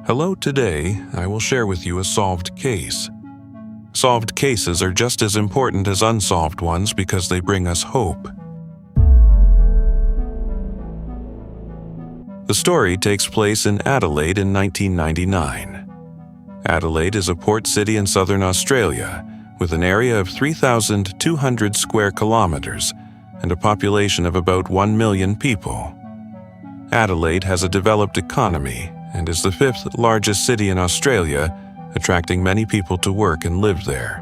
Hello, today I will share with you a solved case. Solved cases are just as important as unsolved ones because they bring us hope. The story takes place in Adelaide in 1999. Adelaide is a port city in southern Australia with an area of 3,200 square kilometers and a population of about 1 million people. Adelaide has a developed economy and is the fifth largest city in Australia, attracting many people to work and live there.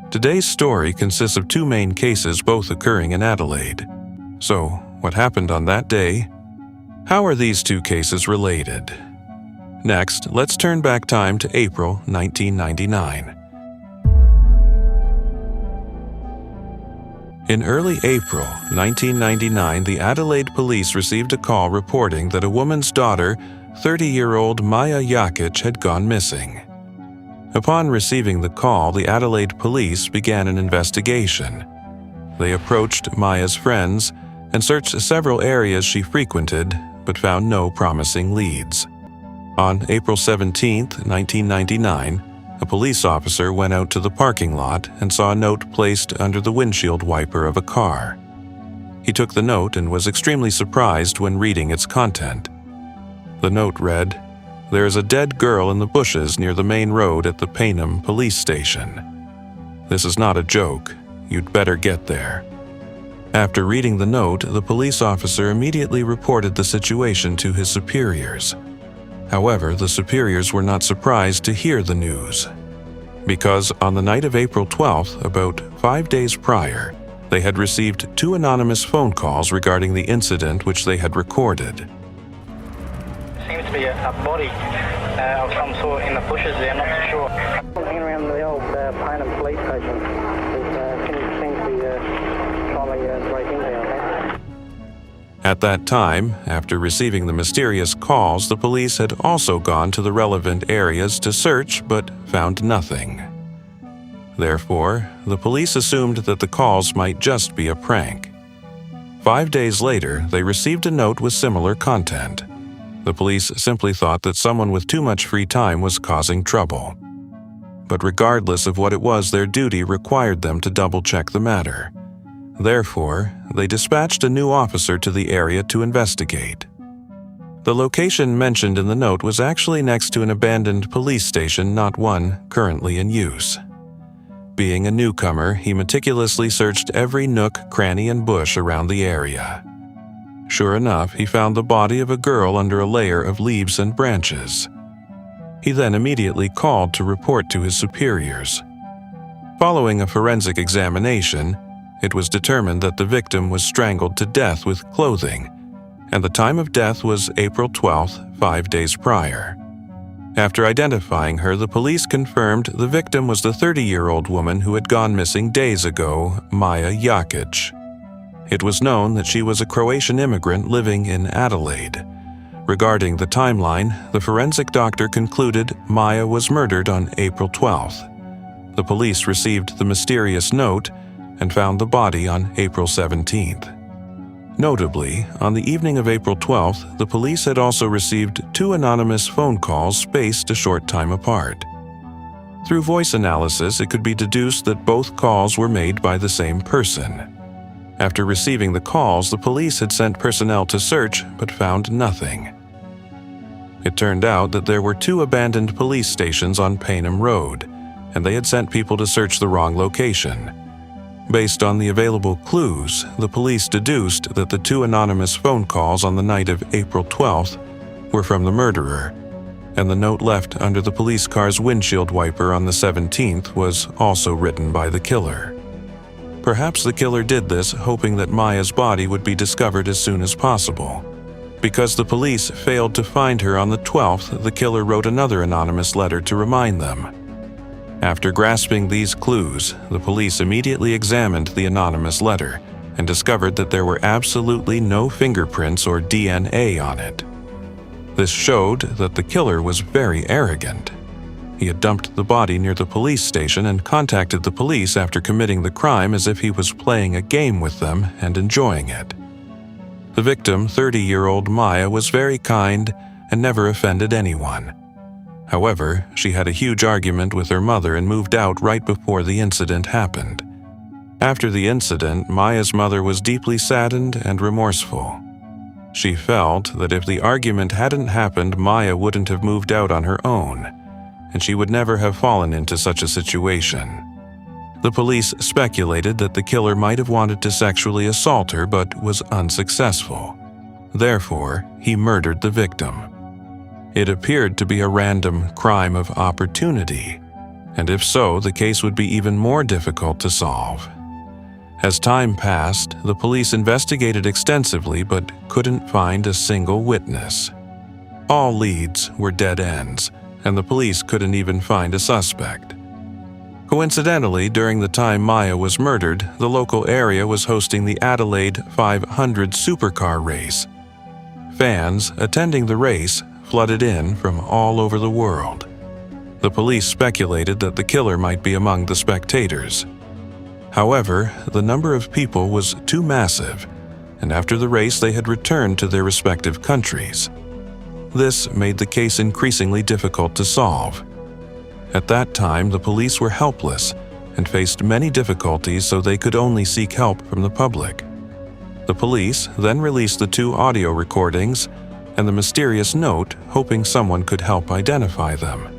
Today's story consists of two main cases, both occurring in Adelaide. So, what happened on that day? How are these two cases related? Next, let's turn back time to April 1999. In early April 1999, the Adelaide police received a call reporting that a woman's daughter, 30-year-old Maya Yakic, had gone missing. Upon receiving the call, the Adelaide police began an investigation. They approached Maya's friends and searched several areas she frequented, but found no promising leads. On April 17, 1999, a police officer went out to the parking lot and saw a note placed under the windshield wiper of a car. He took the note and was extremely surprised when reading its content. The note read, "There is a dead girl in the bushes near the main road at the Payneham police station. This is not a joke. You'd better get there." After reading the note, the police officer immediately reported the situation to his superiors. However, the superiors were not surprised to hear the news, because on the night of April 12th, about 5 days prior, they had received two anonymous phone calls regarding the incident which they had recorded. Seems to be a body of some sort in the bushes there, not too sure. I'm hanging around the old Payneham police station. Things seem to be trying to break in there, okay? At that time, after receiving the mysterious calls, the police had also gone to the relevant areas to search but found nothing. Therefore, the police assumed that the calls might just be a prank. 5 days later, they received a note with similar content. The police simply thought that someone with too much free time was causing trouble. But regardless of what it was, their duty required them to double-check the matter. Therefore, they dispatched a new officer to the area to investigate. The location mentioned in the note was actually next to an abandoned police station, not one currently in use. Being a newcomer, he meticulously searched every nook, cranny, and bush around the area. Sure enough, he found the body of a girl under a layer of leaves and branches. He then immediately called to report to his superiors. Following a forensic examination, it was determined that the victim was strangled to death with clothing, and the time of death was April 12th, 5 days prior. After identifying her, the police confirmed the victim was the 30-year-old woman who had gone missing days ago, Maya Yakic. It was known that she was a Croatian immigrant living in Adelaide. Regarding the timeline, the forensic doctor concluded Maya was murdered on April 12th. The police received the mysterious note and found the body on April 17th. Notably, on the evening of April 12th, the police had also received two anonymous phone calls spaced a short time apart. Through voice analysis, it could be deduced that both calls were made by the same person. After receiving the calls, the police had sent personnel to search but found nothing. It turned out that there were two abandoned police stations on Payneham Road, and they had sent people to search the wrong location. Based on the available clues, the police deduced that the two anonymous phone calls on the night of April 12th were from the murderer, and the note left under the police car's windshield wiper on the 17th was also written by the killer. Perhaps the killer did this hoping that Maya's body would be discovered as soon as possible. Because the police failed to find her on the 12th, the killer wrote another anonymous letter to remind them. After grasping these clues, the police immediately examined the anonymous letter and discovered that there were absolutely no fingerprints or DNA on it. This showed that the killer was very arrogant. He had dumped the body near the police station and contacted the police after committing the crime as if he was playing a game with them and enjoying it. The victim, 30-year-old Maya, was very kind and never offended anyone. However, she had a huge argument with her mother and moved out right before the incident happened. After the incident, Maya's mother was deeply saddened and remorseful. She felt that if the argument hadn't happened, Maya wouldn't have moved out on her own, and she would never have fallen into such a situation. The police speculated that the killer might have wanted to sexually assault her but was unsuccessful. Therefore, he murdered the victim. It appeared to be a random crime of opportunity, and if so, the case would be even more difficult to solve. As time passed, the police investigated extensively but couldn't find a single witness. All leads were dead ends, and the police couldn't even find a suspect. Coincidentally, during the time Maya was murdered, the local area was hosting the Adelaide 500 supercar race. Fans attending the race flooded in from all over the world. The police speculated that the killer might be among the spectators. However, the number of people was too massive, and after the race they had returned to their respective countries. This made the case increasingly difficult to solve. At that time, the police were helpless and faced many difficulties, so they could only seek help from the public. The police then released the 2 audio recordings and the mysterious note, hoping someone could help identify them.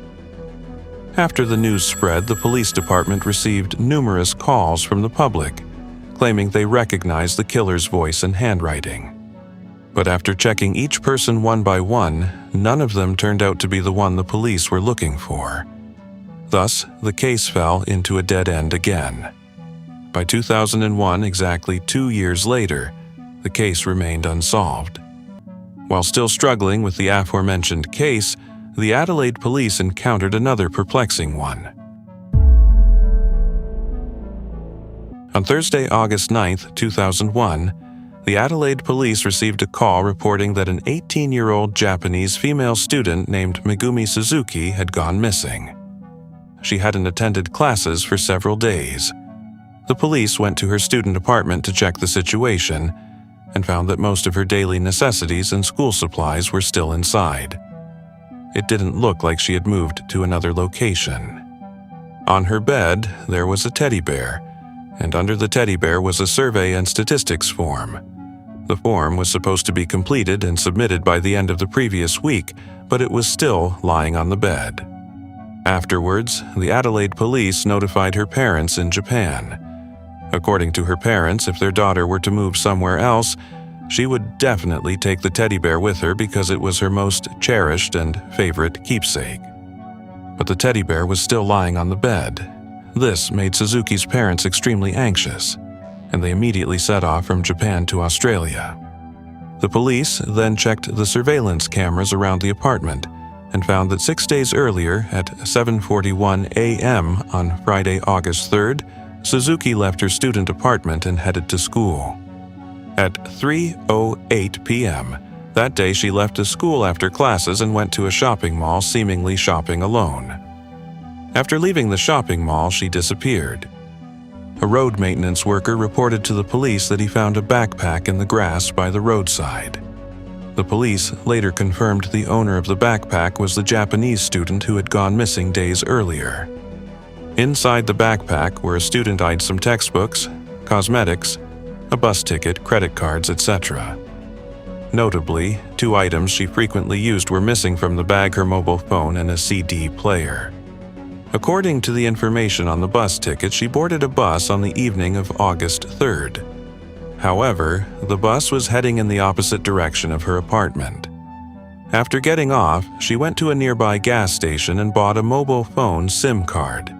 After the news spread, the police department received numerous calls from the public, claiming they recognized the killer's voice and handwriting. But after checking each person one by one, none of them turned out to be the one the police were looking for. Thus, the case fell into a dead end again. By 2001, exactly 2 years later, the case remained unsolved. While still struggling with the aforementioned case, the Adelaide police encountered another perplexing one. On Thursday, August 9, 2001, the Adelaide police received a call reporting that an 18-year-old Japanese female student named Megumi Suzuki had gone missing. She hadn't attended classes for several days. The police went to her student apartment to check the situation and found that most of her daily necessities and school supplies were still inside. It didn't look like she had moved to another location. On her bed, there was a teddy bear, and under the teddy bear was a survey and statistics form. The form was supposed to be completed and submitted by the end of the previous week, but it was still lying on the bed. Afterwards, the Adelaide police notified her parents in Japan. According to her parents, if their daughter were to move somewhere else, she would definitely take the teddy bear with her because it was her most cherished and favorite keepsake. But the teddy bear was still lying on the bed. This made Suzuki's parents extremely anxious, and they immediately set off from Japan to Australia. The police then checked the surveillance cameras around the apartment and found that 6 days earlier, at 7:41 a.m. on Friday, August 3rd, Suzuki left her student apartment and headed to school. At 3:08 p.m., that day she left the school after classes and went to a shopping mall, seemingly shopping alone. After leaving the shopping mall, she disappeared. A road maintenance worker reported to the police that he found a backpack in the grass by the roadside. The police later confirmed the owner of the backpack was the Japanese student who had gone missing days earlier. Inside the backpack were a student ID, some textbooks, cosmetics, a bus ticket, credit cards, etc. Notably, 2 items she frequently used were missing from the bag: her mobile phone and a CD player. According to the information on the bus ticket, she boarded a bus on the evening of August 3rd. However, the bus was heading in the opposite direction of her apartment. After getting off, she went to a nearby gas station and bought a mobile phone SIM card.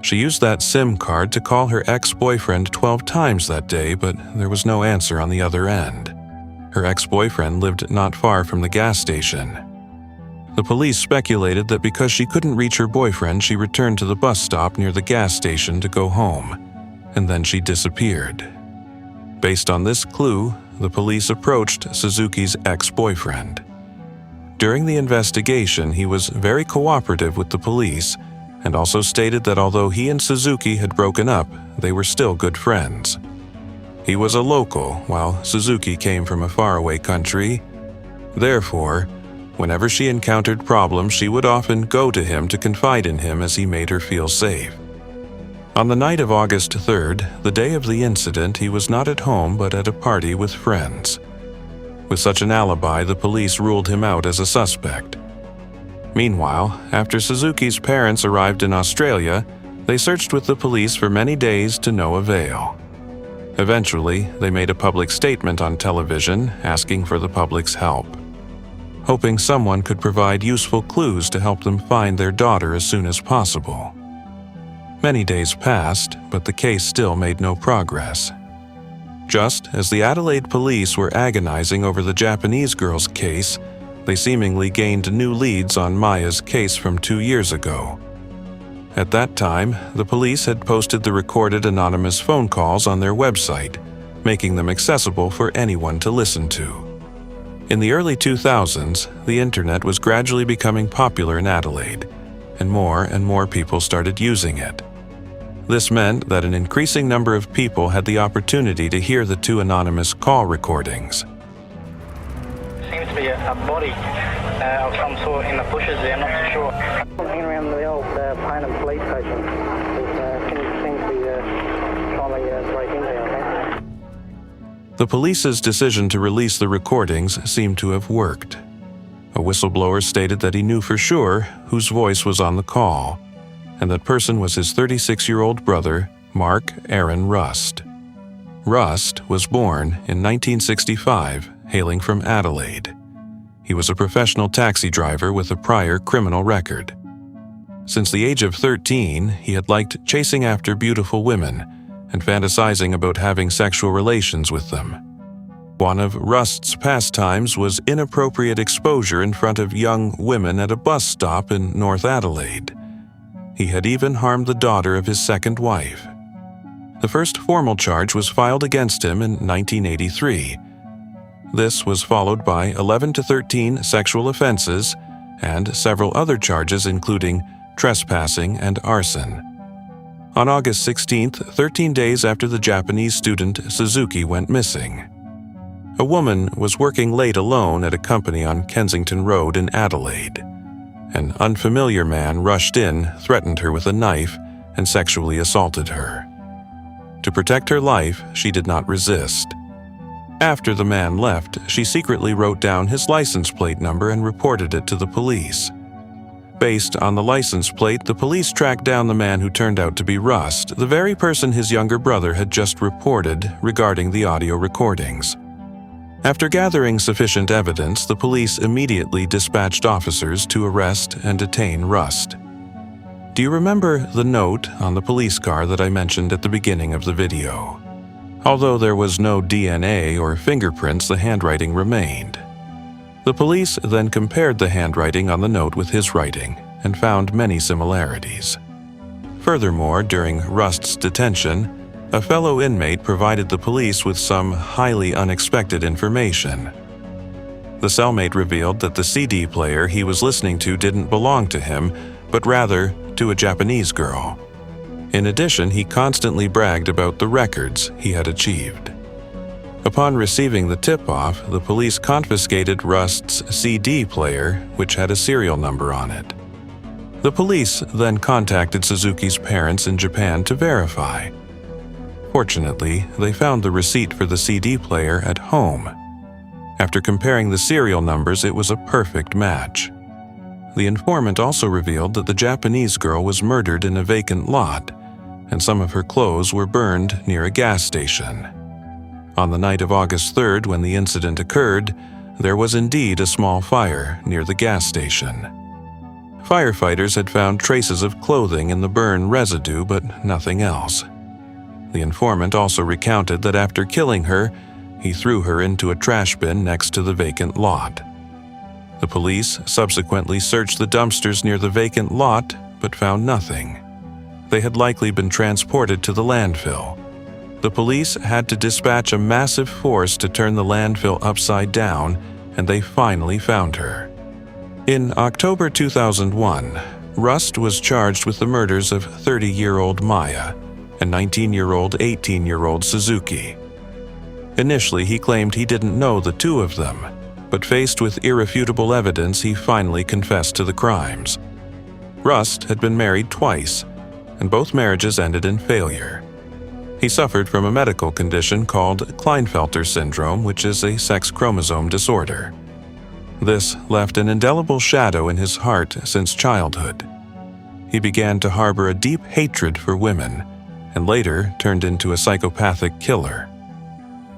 She used that SIM card to call her ex-boyfriend 12 times that day, but there was no answer on the other end. Her ex-boyfriend lived not far from the gas station. The police speculated that because she couldn't reach her boyfriend, she returned to the bus stop near the gas station to go home, and then she disappeared. Based on this clue, the police approached Suzuki's ex-boyfriend. During the investigation, he was very cooperative with the police and also stated that although he and Suzuki had broken up, they were still good friends. He was a local, while Suzuki came from a faraway country. Therefore, Whenever she encountered problems, she would often go to him to confide in him as he made her feel safe. On the night of August 3rd, the day of the incident, he was not at home but at a party with friends. With such an alibi, the police ruled him out as a suspect. Meanwhile, after Suzuki's parents arrived in Australia, they searched with the police for many days to no avail. Eventually, they made a public statement on television asking for the public's help, hoping someone could provide useful clues to help them find their daughter as soon as possible. Many days passed, but the case still made no progress. Just as the Adelaide police were agonizing over the Japanese girl's case, they seemingly gained new leads on Maya's case from 2 years ago. At that time, the police had posted the recorded anonymous phone calls on their website, making them accessible for anyone to listen to. In the early 2000s, the internet was gradually becoming popular in Adelaide, and more people started using it. This meant that an increasing number of people had the opportunity to hear the 2 anonymous call recordings. Seems to be a body of some sort in the bushes there, not too sure. I'm hanging around the old Payneham police station. Seems to be trying to break in there, I think. The police's decision to release the recordings seemed to have worked. A whistleblower stated that he knew for sure whose voice was on the call, and that person was his 36-year-old brother, Mark Aaron Rust. Rust was born in 1965, hailing from Adelaide. He was a professional taxi driver with a prior criminal record. Since the age of 13, he had liked chasing after beautiful women and fantasizing about having sexual relations with them. One of Rust's pastimes was inappropriate exposure in front of young women at a bus stop in North Adelaide. He had even harmed the daughter of his second wife. The first formal charge was filed against him in 1983. This was followed by 11 to 13 sexual offenses and several other charges including trespassing and arson. On August 16th, 13 days after the Japanese student Suzuki went missing, a woman was working late alone at a company on Kensington Road in Adelaide. An unfamiliar man rushed in, threatened her with a knife, and sexually assaulted her. To protect her life, she did not resist. After the man left, she secretly wrote down his license plate number and reported it to the police. Based on the license plate, the police tracked down the man who turned out to be Rust, the very person his younger brother had just reported regarding the audio recordings. After gathering sufficient evidence, the police immediately dispatched officers to arrest and detain Rust. Do you remember the note on the police car that I mentioned at the beginning of the video? Although there was no DNA or fingerprints, the handwriting remained. The police then compared the handwriting on the note with his writing and found many similarities. Furthermore, during Rust's detention, a fellow inmate provided the police with some highly unexpected information. The cellmate revealed that the CD player he was listening to didn't belong to him, but rather to a Japanese girl. In addition, he constantly bragged about the records he had achieved. Upon receiving the tip-off, the police confiscated Rust's CD player, which had a serial number on it. The police then contacted Suzuki's parents in Japan to verify. Fortunately, they found the receipt for the CD player at home. After comparing the serial numbers, it was a perfect match. The informant also revealed that the Japanese girl was murdered in a vacant lot, and some of her clothes were burned near a gas station. On the night of August 3rd, when the incident occurred, there was indeed a small fire near the gas station. Firefighters had found traces of clothing in the burn residue, but nothing else. The informant also recounted that after killing her, he threw her into a trash bin next to the vacant lot. The police subsequently searched the dumpsters near the vacant lot, but found nothing. They had likely been transported to the landfill. The police had to dispatch a massive force to turn the landfill upside down, and they finally found her. In October 2001, Rust was charged with the murders of 30-year-old Maya and 19-year-old, 18-year-old Suzuki. Initially, he claimed he didn't know the two of them, but faced with irrefutable evidence, he finally confessed to the crimes. Rust had been married twice, and both marriages ended in failure. He suffered from a medical condition called Klinefelter syndrome, which is a sex chromosome disorder. This left an indelible shadow in his heart since childhood. He began to harbor a deep hatred for women, and later turned into a psychopathic killer.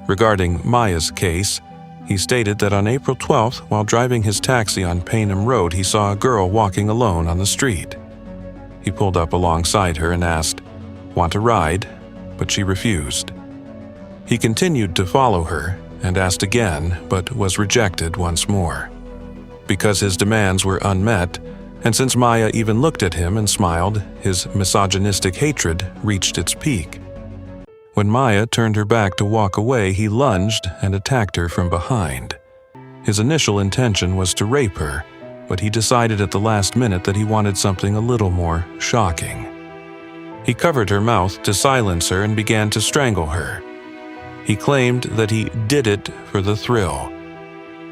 Regarding Maya's case, he stated that on April 12th, while driving his taxi on Paynham Road, he saw a girl walking alone on the street. He pulled up alongside her and asked, "Want a ride?" but she refused. He continued to follow her and asked again, but was rejected once more. Because his demands were unmet, and since Maya even looked at him and smiled, his misogynistic hatred reached its peak. When Maya turned her back to walk away, he lunged and attacked her from behind. His initial intention was to rape her, but he decided at the last minute that he wanted something a little more shocking. He covered her mouth to silence her and began to strangle her. He claimed that he did it for the thrill.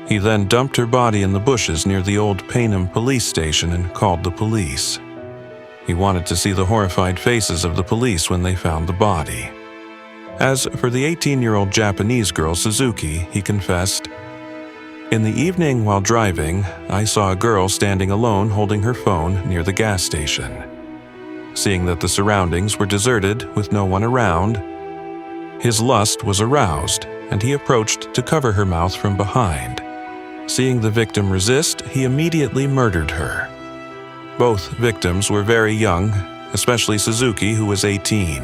He then dumped her body in the bushes near the old Paynham police station and called the police. He wanted to see the horrified faces of the police when they found the body. As for the 18-year-old Japanese girl Suzuki, he confessed, "In the evening while driving, I saw a girl standing alone holding her phone near the gas station. Seeing that the surroundings were deserted with no one around, his lust was aroused, and he approached to cover her mouth from behind. Seeing the victim resist, he immediately murdered her." Both victims were very young, especially Suzuki, who was 18.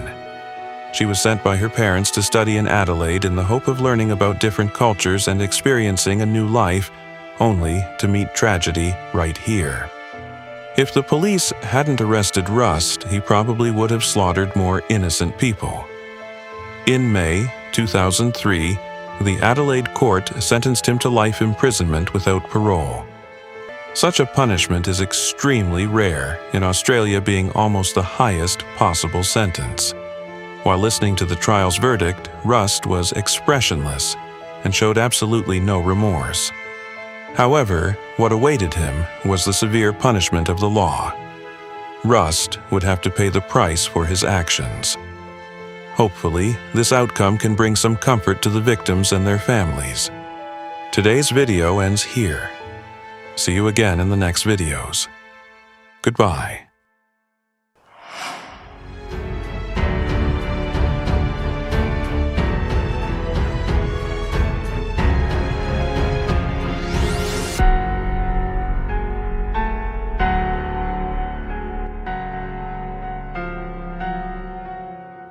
She was sent by her parents to study in Adelaide in the hope of learning about different cultures and experiencing a new life, only to meet tragedy right here. If the police hadn't arrested Rust, he probably would have slaughtered more innocent people. In May 2003, the Adelaide court sentenced him to life imprisonment without parole. Such a punishment is extremely rare, in Australia being almost the highest possible sentence. While listening to the trial's verdict, Rust was expressionless and showed absolutely no remorse. However, what awaited him was the severe punishment of the law. Rust would have to pay the price for his actions. Hopefully, this outcome can bring some comfort to the victims and their families. Today's video ends here. See you again in the next videos. Goodbye.